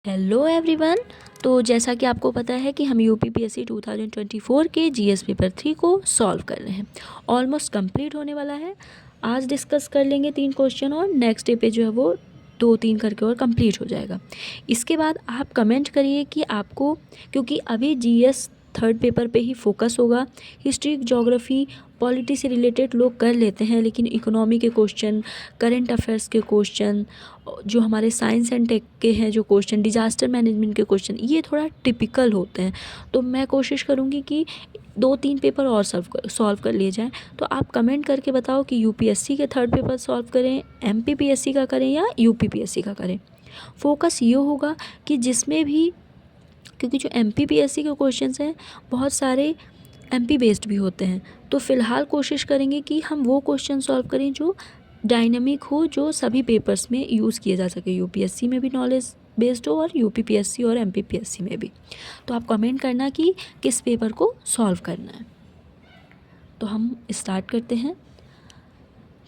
Hello everyone. तो जैसा कि आपको पता है कि हम यूपीपीएससी 2024 के जीएस पेपर 3 को सॉल्व कर रहे हैं। ऑलमोस्ट कंप्लीट होने वाला है। आज डिस्कस कर लेंगे 3 क्वेश्चन और नेक्स्ट डे पे जो है वो 2-3 करके और कंप्लीट हो जाएगा। इसके बाद आप कमेंट करिए कि आपको, क्योंकि अभी जीएस थर्ड पेपर पे ही फोकस होगा। हिस्ट्री, ज्योग्राफी, पॉलिटी से रिलेटेड लोग कर लेते हैं, लेकिन इकोनॉमी के क्वेश्चन, करंट अफेयर्स के क्वेश्चन, जो हमारे साइंस एंड टेक के हैं जो क्वेश्चन, डिजास्टर मैनेजमेंट के क्वेश्चन, ये थोड़ा टिपिकल होते हैं। तो मैं कोशिश करूँगी कि 2-3 पेपर और सॉल्व कर लिए जाएँ। तो आप कमेंट करके बताओ कि यूपीएससी के थर्ड पेपर सॉल्व करें, एमपीपीएससी का करें या यूपीपीएससी का करें। फोकस ये होगा कि जिसमें भी, क्योंकि जो एमपीपीएससी के क्वेश्चंस हैं बहुत सारे एमपी बेस्ड भी होते हैं, तो फ़िलहाल कोशिश करेंगे कि हम वो क्वेश्चन सॉल्व करें जो डायनामिक हो, जो सभी पेपर्स में यूज़ किए जा सके, यूपीएससी में भी नॉलेज बेस्ड हो और यूपीपीएससी और एमपीपीएससी में भी। तो आप कमेंट करना कि किस पेपर को सॉल्व करना है। तो हम स्टार्ट करते हैं।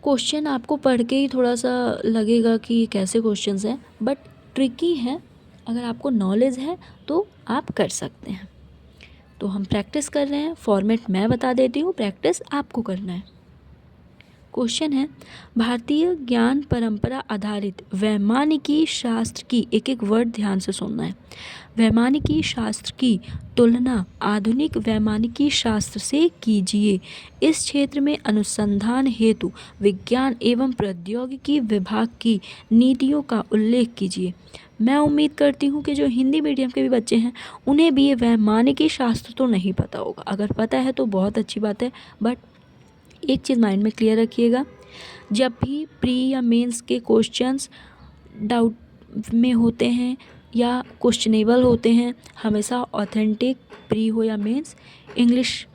क्वेश्चन आपको पढ़ के ही थोड़ा सा लगेगा कि कैसे क्वेश्चंस हैं, बट ट्रिकी हैं। अगर आपको नॉलेज है तो आप कर सकते हैं। तो हम प्रैक्टिस कर रहे हैं। फॉर्मेट मैं बता देती हूँ, प्रैक्टिस आपको करना है। क्वेश्चन है, भारतीय ज्ञान परंपरा आधारित वैमानिकी शास्त्र की, एक एक वर्ड ध्यान से सुनना है, वैमानिकी शास्त्र की तुलना आधुनिक वैमानिकी शास्त्र से कीजिए। इस क्षेत्र में अनुसंधान हेतु विज्ञान एवं प्रौद्योगिकी विभाग की नीतियों का उल्लेख कीजिए। मैं उम्मीद करती हूँ कि जो हिंदी मीडियम के भी बच्चे हैं उन्हें भी ये वैमानिकी शास्त्र तो नहीं पता होगा। अगर पता है तो बहुत अच्छी बात है, बट एक चीज़ माइंड में क्लियर रखिएगा, जब भी प्री या मेंस के क्वेश्चंस डाउट में होते हैं या क्वेश्चनेबल होते हैं, हमेशा ऑथेंटिक प्री हो या मेंस, इंग्लिश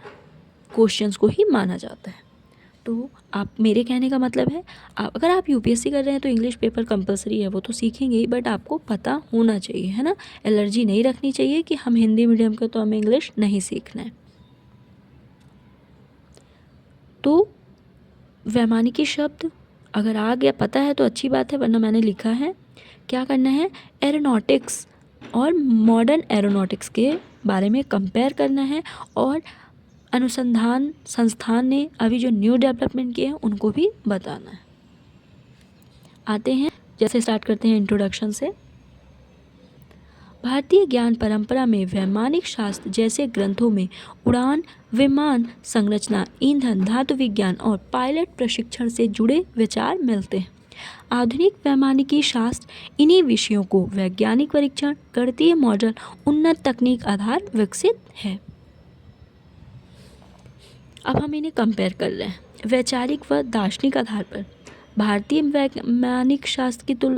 क्वेश्चंस को ही माना जाता है। तो आप, मेरे कहने का मतलब है, अगर आप यूपीएससी कर रहे हैं तो इंग्लिश पेपर कंपलसरी है, वो तो सीखेंगे ही, बट आपको पता होना चाहिए, है ना। एलर्जी नहीं रखनी चाहिए कि हम हिंदी मीडियम के तो हमें इंग्लिश नहीं सीखना है। तो वैमानिकी शब्द अगर आ गया, पता है तो अच्छी बात है, वरना मैंने लिखा है। क्या करना है, एरोनॉटिक्स और मॉडर्न एरोनॉटिक्स के बारे में कंपेयर करना है, और अनुसंधान संस्थान ने अभी जो न्यू डेवलपमेंट किए हैं उनको भी बताना है। आते हैं, जैसे स्टार्ट करते हैं इंट्रोडक्शन से। भारतीय ज्ञान परंपरा में वैमानिक शास्त्र जैसे ग्रंथों में उड़ान, विमान संरचना, ईंधन, धातु विज्ञान और पायलट प्रशिक्षण से जुड़े विचार मिलते हैं। आधुनिक वैमानिकी शास्त्र इन्हीं विषयों को वैज्ञानिक परीक्षण, गणितीय मॉडल, उन्नत तकनीक आधार विकसित है। अब हम इन्हें कंपेयर कर रहे हैं वैचारिक व दार्शनिक आधार पर। भारतीय वैज्ञानिक शास्त्र की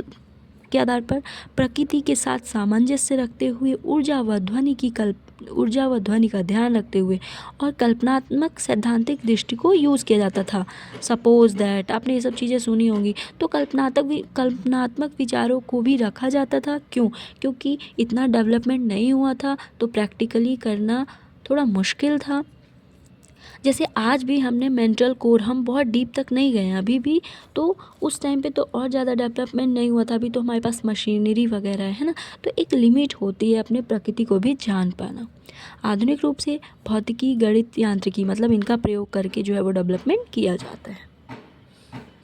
के आधार पर प्रकृति के साथ सामंजस्य रखते हुए ऊर्जा व ध्वनि का ध्यान रखते हुए और कल्पनात्मक सैद्धांतिक दृष्टि को यूज़ किया जाता था। सपोज दैट, आपने ये सब चीज़ें सुनी होंगी। तो कल्पनात्मक विचारों को भी रखा जाता था। क्यों? क्योंकि इतना डेवलपमेंट नहीं हुआ था, तो प्रैक्टिकली करना थोड़ा मुश्किल था। जैसे आज भी हमने मेंटल कोर, हम बहुत डीप तक नहीं गए हैं अभी भी, तो उस टाइम पे तो और ज़्यादा डेवलपमेंट नहीं हुआ था। अभी तो हमारे पास मशीनरी वगैरह है ना, तो एक लिमिट होती है अपने प्रकृति को भी जान पाना। आधुनिक रूप से भौतिकी, गणित, यांत्रिकी, मतलब इनका प्रयोग करके जो है वो डेवलपमेंट किया जाता है।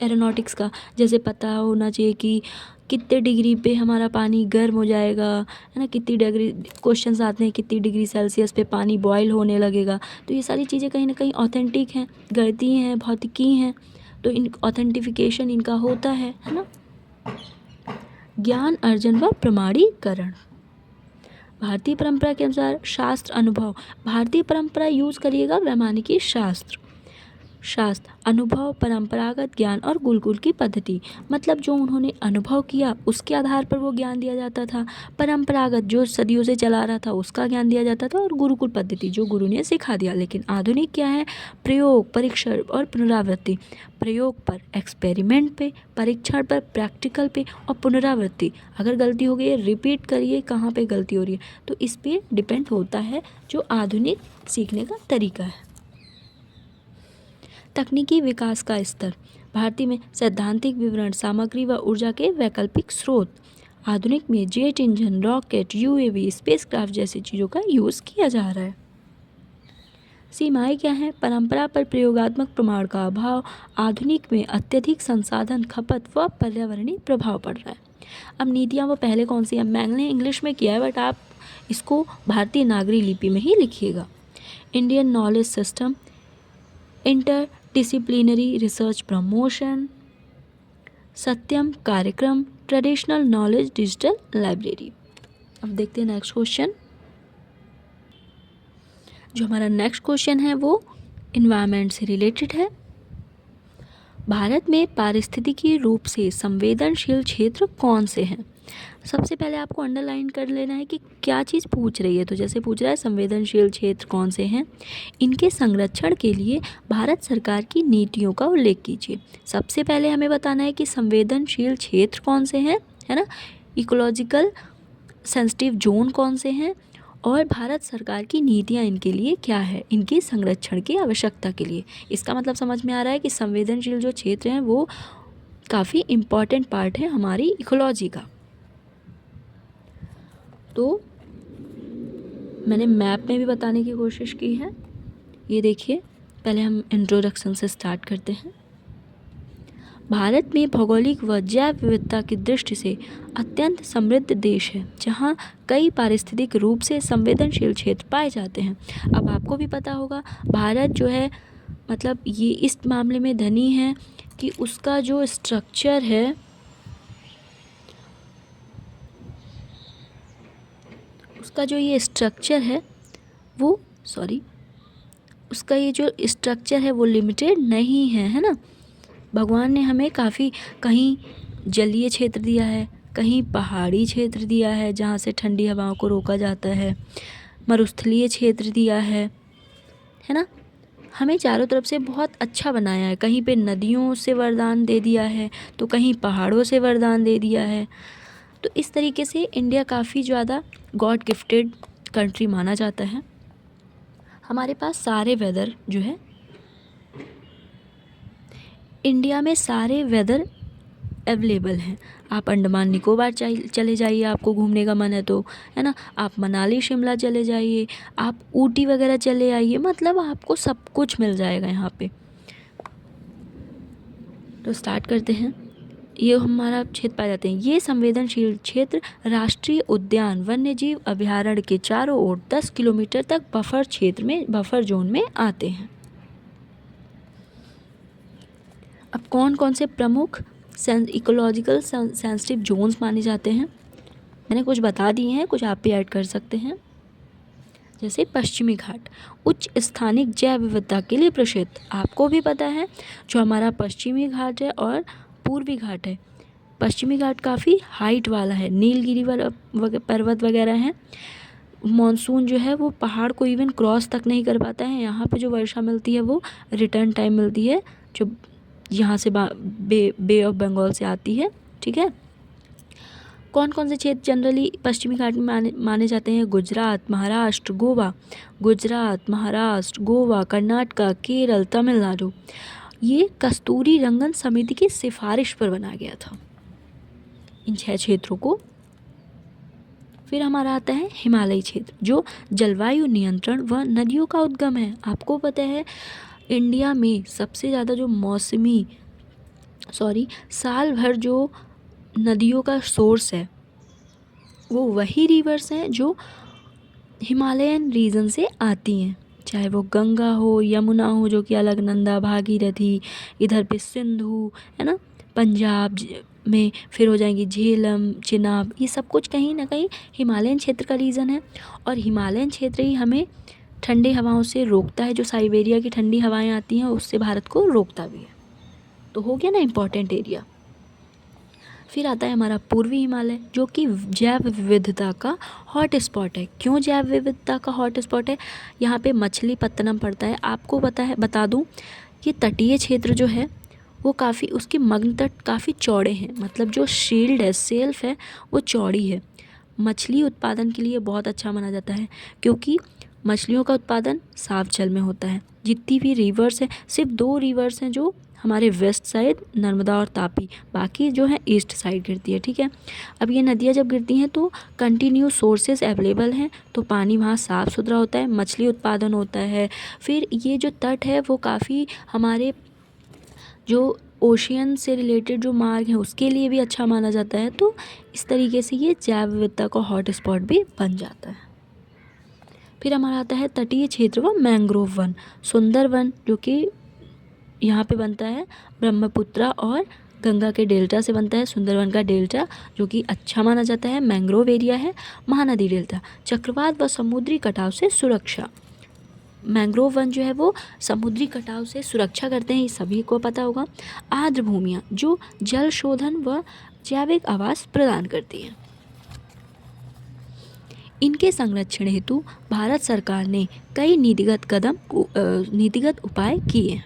एरोनॉटिक्स का जैसे पता होना चाहिए कि कितने डिग्री पे हमारा पानी गर्म हो जाएगा, है ना, कितनी डिग्री, क्वेश्चंस आते हैं कितनी डिग्री सेल्सियस पे पानी बॉयल होने लगेगा। तो ये सारी चीज़ें कहीं ना कहीं ऑथेंटिक हैं, गणितीय हैं, भौतिकी हैं, तो इन ऑथेंटिफिकेशन इनका होता है ना। ज्ञान अर्जन व प्रमाणीकरण। भारतीय परंपरा के अनुसार शास्त्र अनुभव, भारतीय परंपरा यूज़ करिएगा वैमानिकी शास्त्र अनुभव, परंपरागत ज्ञान और गुरुकुल की पद्धति, मतलब जो उन्होंने अनुभव किया उसके आधार पर वो ज्ञान दिया जाता था। परंपरागत जो सदियों से चला रहा था उसका ज्ञान दिया जाता था, और गुरुकुल पद्धति जो गुरु ने सिखा दिया। लेकिन आधुनिक क्या है, प्रयोग, परीक्षण और पुनरावृत्ति। प्रयोग पर, एक्सपेरिमेंट पे, परीक्षण पर, प्रैक्टिकल पे, और पुनरावृत्ति, अगर गलती हो गई है रिपीट करिए कहाँ पे गलती हो रही है। तो इस पर डिपेंड होता है जो आधुनिक सीखने का तरीका है। तकनीकी विकास का स्तर, भारतीय में सैद्धांतिक विवरण, सामग्री व ऊर्जा के वैकल्पिक स्रोत। आधुनिक में jet engine, rocket, UAV, spacecraft जैसी चीज़ों का यूज़ किया जा रहा है। सीमाएं क्या हैं? परंपरा पर प्रयोगात्मक प्रमाण का अभाव, आधुनिक में अत्यधिक संसाधन खपत व पर्यावरणीय प्रभाव पड़ रहा है। अब नीतियाँ वो पहले कौन सी हैं? मैंने इंग्लिश में किया है, बट आप इसको भारतीय नागरी लिपि में ही लिखिएगा। Indian knowledge system, inter disciplinary research promotion, Satyam कार्यक्रम, ट्रेडिशनल नॉलेज डिजिटल लाइब्रेरी। अब देखते हैं नेक्स्ट क्वेश्चन। जो हमारा नेक्स्ट क्वेश्चन है वो इन्वायरमेंट से रिलेटेड है। भारत में पारिस्थितिकी रूप से संवेदनशील क्षेत्र कौन से हैं? सबसे पहले आपको अंडरलाइन कर लेना है कि क्या चीज़ पूछ रही है। तो जैसे पूछ रहा है संवेदनशील क्षेत्र कौन से हैं, इनके संरक्षण के लिए भारत सरकार की नीतियों का उल्लेख कीजिए। सबसे पहले हमें बताना है कि संवेदनशील क्षेत्र कौन से हैं, है ना, इकोलॉजिकल सेंसिटिव जोन कौन से हैं, और भारत सरकार की नीतियाँ इनके लिए क्या है, इनके संरक्षण की आवश्यकता के लिए। इसका मतलब समझ में आ रहा है कि संवेदनशील जो क्षेत्र हैं वो काफ़ी इम्पॉर्टेंट पार्ट है हमारी इकोलॉजी का। तो मैंने मैप में भी बताने की कोशिश की है। ये देखिए, पहले हम इंट्रोडक्शन से स्टार्ट करते हैं। भारत में भौगोलिक व जैव विविधता की दृष्टि से अत्यंत समृद्ध देश है, जहाँ कई पारिस्थितिक रूप से संवेदनशील क्षेत्र पाए जाते हैं। अब आपको भी पता होगा भारत जो है, मतलब ये इस मामले में धनी है कि उसका जो स्ट्रक्चर है, उसका जो ये स्ट्रक्चर है वो उसका ये जो स्ट्रक्चर है वो लिमिटेड नहीं है, है ना। भगवान ने हमें काफ़ी, कहीं जलीय क्षेत्र दिया है, कहीं पहाड़ी क्षेत्र दिया है जहाँ से ठंडी हवाओं को रोका जाता है, मरुस्थलीय क्षेत्र दिया है ना। हमें चारों तरफ से बहुत अच्छा बनाया है। कहीं पे नदियों से वरदान दे दिया है तो कहीं पहाड़ों से वरदान दे दिया है। तो इस तरीके से इंडिया काफ़ी ज़्यादा गॉड गिफ्टेड कंट्री माना जाता है। हमारे पास सारे वेदर जो है, इंडिया में सारे वेदर अवेलेबल हैं। आप अंडमान निकोबार चले जाइए, आपको घूमने का मन है तो, है ना। आप मनाली शिमला चले जाइए, आप ऊटी वगैरह चले आइए, मतलब आपको सब कुछ मिल जाएगा यहाँ पे। तो स्टार्ट करते हैं। ये हमारा क्षेत्र पाए जाते हैं। ये संवेदनशील क्षेत्र राष्ट्रीय उद्यान वन्यजीव अभयारण्य के चारों ओर 10 किलोमीटर तक बफर जोन में आते हैं। अब कौन कौन से प्रमुख इकोलॉजिकल सेंसिटिव जोन्स माने जाते हैं, मैंने कुछ बता दिए हैं, कुछ आप भी ऐड कर सकते हैं। जैसे पश्चिमी घाट उच्च स्थानिक जैव विविधता के लिए प्रसिद्ध। आपको भी पता है जो हमारा पश्चिमी घाट है और पूर्वी घाट है। पश्चिमी घाट काफ़ी हाइट वाला है, नीलगिरी पर्वत वगैरह हैं। मॉनसून जो है वो पहाड़ को इवन क्रॉस तक नहीं कर पाता है। यहाँ पे जो वर्षा मिलती है वो रिटर्न टाइम मिलती है, जो यहाँ से बे ऑफ बंगाल से आती है, ठीक है। कौन कौन से क्षेत्र जनरली पश्चिमी घाट में माने जाते हैं? गुजरात, महाराष्ट्र, गोवा, कर्नाटका, केरल, तमिलनाडु। ये कस्तूरी रंगन समिति की सिफारिश पर बना गया था इन 6 क्षेत्रों को। फिर हमारा आता है हिमालयी क्षेत्र, जो जलवायु नियंत्रण व नदियों का उद्गम है। आपको पता है इंडिया में सबसे ज़्यादा जो साल भर जो नदियों का सोर्स है वो वही रिवर्स हैं जो हिमालयन रीजन से आती हैं, चाहे वो गंगा हो, यमुना हो जो कि अलकनंदा, भागीरथी, इधर पे सिंधु, है ना, पंजाब में फिर हो जाएंगी झेलम, चिनाब। ये सब कुछ कहीं ना कहीं हिमालयन क्षेत्र का रीज़न है। और हिमालयन क्षेत्र ही हमें ठंडी हवाओं से रोकता है। जो साइबेरिया की ठंडी हवाएं आती हैं उससे भारत को रोकता भी है। तो हो गया ना इम्पॉर्टेंट एरिया। फिर आता है हमारा पूर्वी हिमालय, जो कि जैव विविधता का हॉट स्पॉट है। क्यों जैव विविधता का हॉट स्पॉट है? यहाँ पे मछलीपत्तनम पड़ता है। आपको बता दूँ कि तटीय क्षेत्र जो है वो काफ़ी, उसके मग्न तट काफ़ी चौड़े हैं, मतलब जो शील्ड है, सेल्फ है, वो चौड़ी है। मछली उत्पादन के लिए बहुत अच्छा माना जाता है, क्योंकि मछलियों का उत्पादन साफ जल में होता है। जितनी भी रिवर्स हैं, सिर्फ 2 रिवर्स हैं जो हमारे वेस्ट साइड नर्मदा और तापी, बाकी जो है ईस्ट साइड गिरती है, ठीक है। अब ये नदियाँ जब गिरती हैं तो कंटिन्यू सोर्सेज अवेलेबल हैं, तो पानी वहाँ साफ़ सुथरा होता है, मछली उत्पादन होता है। फिर ये जो तट है वो काफ़ी हमारे जो ओशियन से रिलेटेड जो मार्ग हैं उसके लिए भी अच्छा माना जाता है। तो इस तरीके से ये जैव विविधता का हॉट स्पॉट भी बन जाता है। फिर हमारा आता है तटीय क्षेत्र व मैंग्रोव वन। सुंदर वन जो कि यहाँ पे बनता है ब्रह्मपुत्रा और गंगा के डेल्टा से बनता है। सुंदरवन का डेल्टा जो कि अच्छा माना जाता है। मैंग्रोव एरिया है महानदी डेल्टा। चक्रवात व समुद्री कटाव से सुरक्षा। मैंग्रोव वन जो है वो समुद्री कटाव से सुरक्षा करते हैं, ये सभी को पता होगा। आर्द्र भूमियाँ जो जल शोधन व जैविक आवास प्रदान करती हैं। इनके संरक्षण हेतु भारत सरकार ने कई नीतिगत उपाय किए हैं।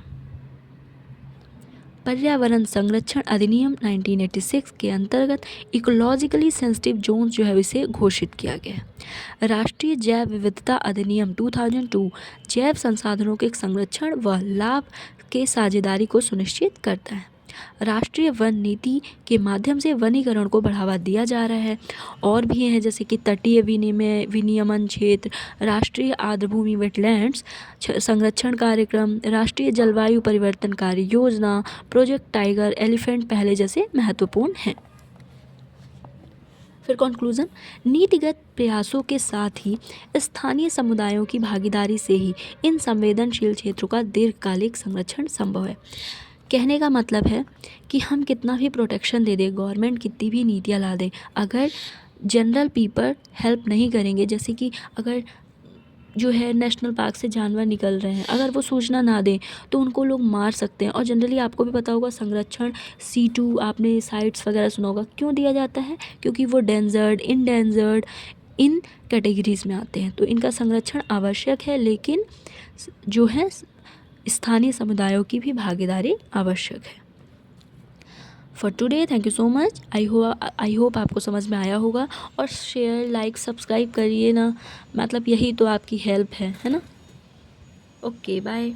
पर्यावरण संरक्षण अधिनियम 1986 के अंतर्गत इकोलॉजिकली सेंसिटिव जोन्स जो है इसे घोषित किया गया है। राष्ट्रीय जैव विविधता अधिनियम 2002 जैव संसाधनों के संरक्षण व लाभ के साझेदारी को सुनिश्चित करता है। राष्ट्रीय वन नीति के माध्यम से वनीकरण को बढ़ावा दिया जा रहा है। और भी हैं जैसे कि तटीय विनियमन क्षेत्र, राष्ट्रीय आर्द्रभूमि वेटलैंड्स संरक्षण कार्यक्रम, राष्ट्रीय जलवायु परिवर्तन कार्य योजना, प्रोजेक्ट टाइगर, एलिफेंट पहले जैसे महत्वपूर्ण हैं। फिर कंक्लूजन, नीतिगत प्रयासों के साथ ही स्थानीय समुदायों की भागीदारी से ही इन संवेदनशील क्षेत्रों का दीर्घकालिक संरक्षण संभव है। कहने का मतलब है कि हम कितना भी प्रोटेक्शन दे दें, गवर्नमेंट कितनी भी नीतियाँ ला दे, अगर जनरल पीपल हेल्प नहीं करेंगे, जैसे कि अगर जो है नेशनल पार्क से जानवर निकल रहे हैं, अगर वो सूचना ना दें तो उनको लोग मार सकते हैं। और जनरली आपको भी पता होगा संरक्षण C2 आपने साइट्स वगैरह सुना होगा, क्यों दिया जाता है? क्योंकि वो डेंजर्ड, इंडेंजर्ड इन कैटेगरीज़ में आते हैं। तो इनका संरक्षण आवश्यक है, लेकिन जो है स्थानीय समुदायों की भी भागीदारी आवश्यक है। For today thank you so much. I hope आपको समझ में आया होगा। और शेयर, लाइक, सब्सक्राइब करिए ना, मतलब यही तो आपकी हेल्प है ना। Okay bye.